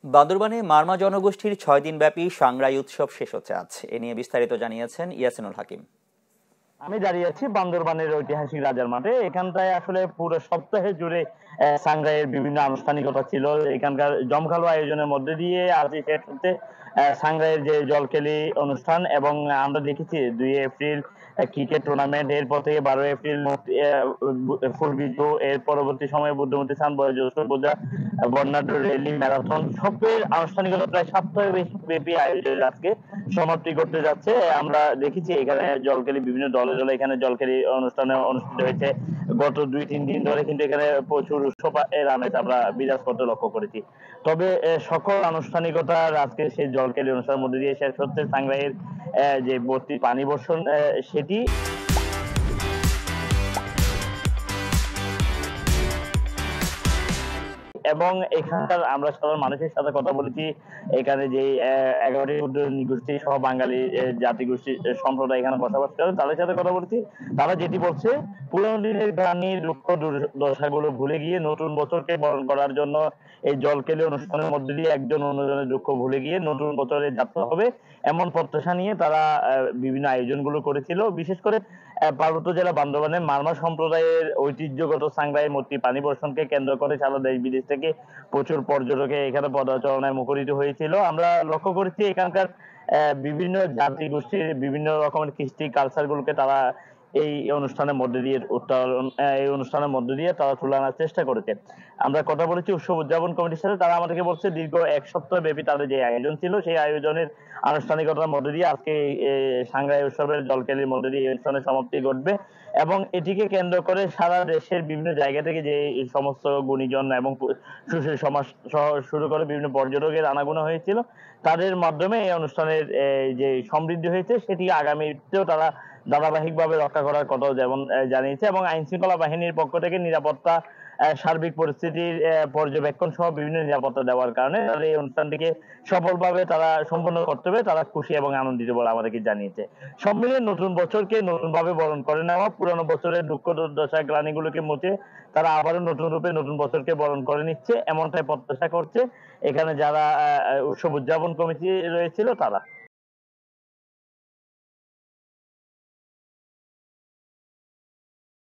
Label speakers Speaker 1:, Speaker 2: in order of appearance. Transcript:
Speaker 1: বান্দরবানে মারমা জনগোষ্ঠীর ৬ দিনব্যাপী সাংরাই উৎসব শেষ হচ্ছে আজ। এ নিয়ে বিস্তারিত জানিয়েছেন ইয়াসিনুল হাকিম।
Speaker 2: আমি দাঁড়িয়ে আছি বান্দরবানের ঐতিহাসিক রাজার মাঠে। এখানটায় আসলে পুরো সপ্তাহে জুড়ে সাংগ্রাইয়ের বিভিন্ন আনুষ্ঠানিকতা ছিল। এখানকার জমকালো আয়োজনের মধ্যে দিয়ে আজ শেষ হচ্ছে সাংগ্রাইয়ের যে জলকেলি অনুষ্ঠান। এবং আমরা দেখেছি ২ এপ্রিল ক্রিকেট টুর্নামেন্ট, এরপর থেকে ১২ এপ্রিল ফুল বিজু, এর পরবর্তী সময়ে বুদ্ধমতী স্নান, বয়োজ্যেষ্ঠ পূজা, বর্ণাঢ্য র্যালি, ম্যারাথন, সবের আনুষ্ঠানিকতা প্রায় সপ্তাহে ব্যাপী আয়োজন আজকে সমাপ্তি করতে যাচ্ছে। আমরা দেখেছি এখানে জলকেলি বিভিন্ন দলে দলে এখানে জলকেলি অনুষ্ঠানে অনুষ্ঠিত হয়েছে। গত ২-৩ দিন ধরে কিন্তু এখানে প্রচুর উৎসব এর আমেজ আমরা বিরাজ করতে লক্ষ্য করেছি। তবে সকল আনুষ্ঠানিকতার আজকে সেই জলকেলি অনুষ্ঠানের মধ্যে দিয়ে শেষ হচ্ছে সাংগ্রাইয়ের যে পানি বর্ষণ সেটি। এবং এখানকার আমরা সাধারণ মানুষের সাথে কথা বলেছি। এখানে যে ১১টি ক্ষুদ্র নৃগোষ্ঠী সহ বাঙালি জাতিগোষ্ঠী সম্প্রদায় এখানে বসবাস করে, তাদের সাথে কথা বলেছি। তারা যেটি বলছে, পুরোনো দিনের গ্রামীণ দুঃখ দুর্দশাগুলো ভুলে গিয়ে নতুন বছরকে বরণ করার জন্য এই জলকেলি অনুষ্ঠানের মধ্যে দিয়ে একজন অন্যজনের দুঃখ ভুলে গিয়ে নতুন বছরে যাত্রা হবে, এমন প্রত্যাশা নিয়ে তারা বিভিন্ন আয়োজনগুলো করেছিল। বিশেষ করে পার্বত্য জেলা বান্দরবানের মারমা সম্প্রদায়ের ঐতিহ্যগত সাংগ্রাই মূর্তি পানি বর্ষণকে কেন্দ্র করে সারা দেশ বিদেশ থেকে প্রচুর পর্যটকে এখানে পদচারণায় মুখরিত হয়েছিল। আমরা লক্ষ্য করেছি এখানকার বিভিন্ন জাতিগোষ্ঠীর বিভিন্ন রকমের কৃষ্টি কালচার গুলোকে তারা এই অনুষ্ঠানের মধ্যে দিয়ে তারা তুলে আনার চেষ্টা করেছে। আমরা কথা বলেছি উৎসব উদযাপন কমিটির সাথে। তারা আমাদেরকে বলছে দীর্ঘ ১ সপ্তাহ ব্যাপী তাদের যে আয়োজন ছিল, সেই আয়োজনের আনুষ্ঠানিকতার মধ্যে দিয়ে আজকে সাংগ্রাই উৎসবের জলকেলির মধ্যে দিয়ে এই অনুষ্ঠানের সমাপ্তি ঘটবে। এবং এটিকে কেন্দ্র করে সারা দেশের বিভিন্ন জায়গা থেকে যে সমস্ত গুণীজন এবং সুশীল সমাজ সহ শুরু করে বিভিন্ন পর্যটকের আনাগোনা হয়েছিল, তাদের মাধ্যমে এই অনুষ্ঠানের যে সমৃদ্ধি হয়েছে সেটি আগামীতেও তারা ধারাবাহিকভাবে রক্ষা করার কথাও যেমন জানিয়েছে। এবং আইন শৃঙ্খলা বাহিনীর পক্ষ থেকে নিরাপত্তা, সার্বিক পরিস্থিতির পর্যবেক্ষণ সহ বিভিন্ন নিরাপত্তা দেওয়ার কারণে তারা এই অনুষ্ঠানটিকে সফলভাবে তারা সম্পন্ন করতে হবে, তারা খুশি এবং আনন্দিত বলে আমাদেরকে জানিয়েছে। সব মিলিয়ে নতুন বছরকে নতুন ভাবে বরণ করে নেওয়া, পুরানো বছরের দুঃখ দুর্দশা গ্লানিগুলোকে মুছে তারা আবারও নতুন রূপে নতুন বছরকে বরণ করে নিচ্ছে, এমনটাই প্রত্যাশা করছে এখানে যারা উৎসব উদযাপন কমিটি রয়েছিল তারা।